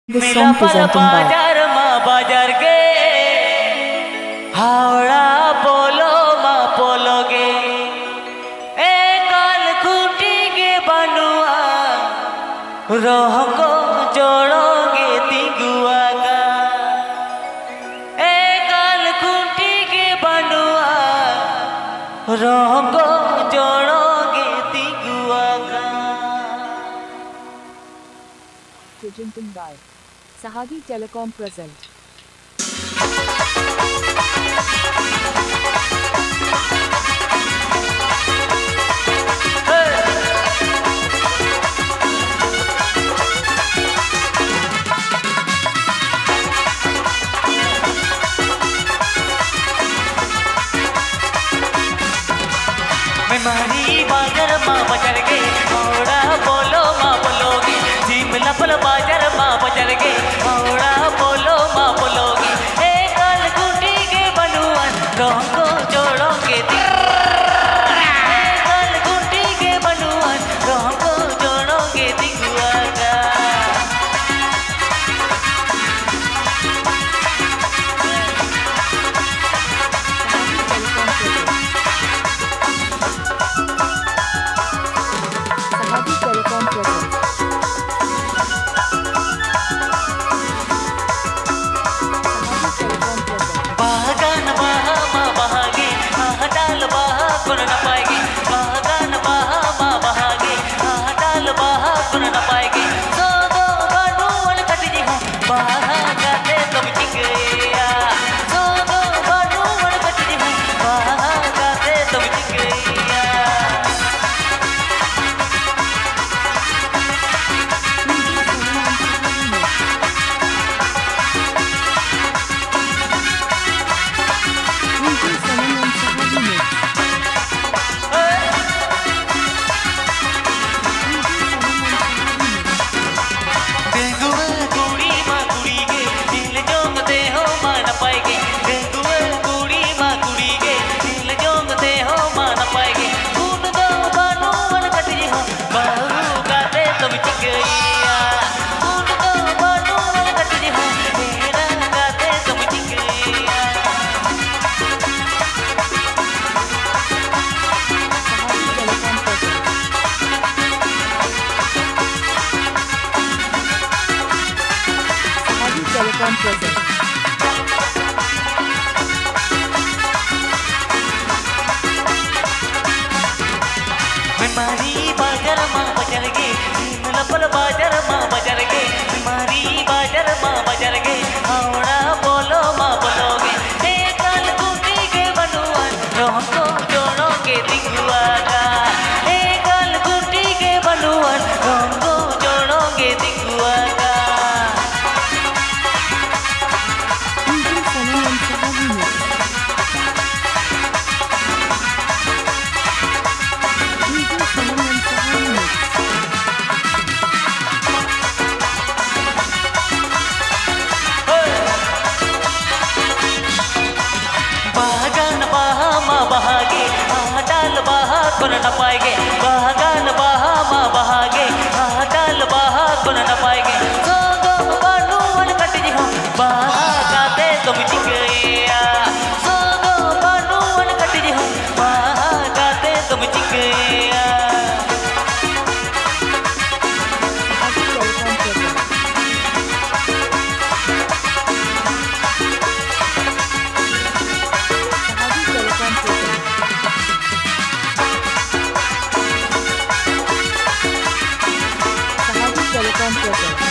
This song presenting by बाजार गे हावड़ा बोलो मा बोलो गे ए काल खूटी गे बनुआ रोह को जोड़ोगे तिगुआ का ए काल खूटी गे बनुआ रोह को जोड़ोगे तिगुआ का। presenting by Sahagi Telecom present. मैं मारी बाजार माँ बजार गे हावड़ा बोलो माँ बोलोगी शिमला पल बाजार माँ बजार गे हावड़ा बोलो माँ बोलोगी ए काल खूटी के बनुआ रोह को जोड़ोगे ए काल खूटी के बनुआ रोह को जोड़ोगे तिगुआ का। Sahagi Telecom present. बागान बहा माँ बहागे डाल बहा कुन न पाएगी बागान बहा माँ बहागे डाल बहा कुन न पाएगी सो दो बानून कटजी हूँ बहा गाते तुम चिंगैया सो दो बानून कटजी हूँ बहा गाते तुम चिंगैया। Telecom present. मैं मारी बाजार माँ बजार गे शिमला पल बाजार माँ बजार गे मारी बाजार माँ बजार गे हावड़ा बोलो माँ बोलोगे ए काल खूटी के बनुआ रोह को जोड़ोगे तिगुआ का ए काल खूटी के बनुआ रोह को जोड़ोगे तिगुआ का। बागान बहा माँ बहागे डाल बहा कुन न पाएगे बागान बहा माँ बहागे डाल बहा कुन न पाएगे सो दो बानून कटजी हूँ बहा गाते तुम चिंगैया सो दो बानून कटजी हूँ बहा गाते तुम चिंगैया। Sahagi Telecom present.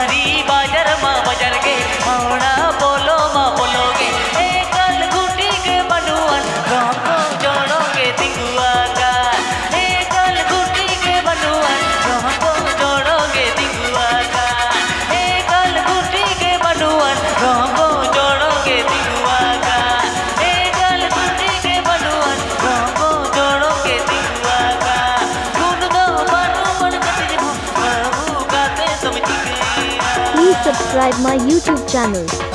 मारी बाजार माँ बजर के मौड़ा बोलो माँ बोलोगे एकल गुटी के बनुअन रोको जोड़ोगे दिगुआ का एकल गुटी के बनुअन रोको जोड़ोगे दिगुआ का एकल गुटी के बनुअन रोको जोड़ोगे दिगुआ का एकल गुटी के बनुअन रोको जोड़ोगे दिगुआ का गुन दो बनुअन कति हो प्रभु गाते तुम चिकना Please subscribe my YouTube channel.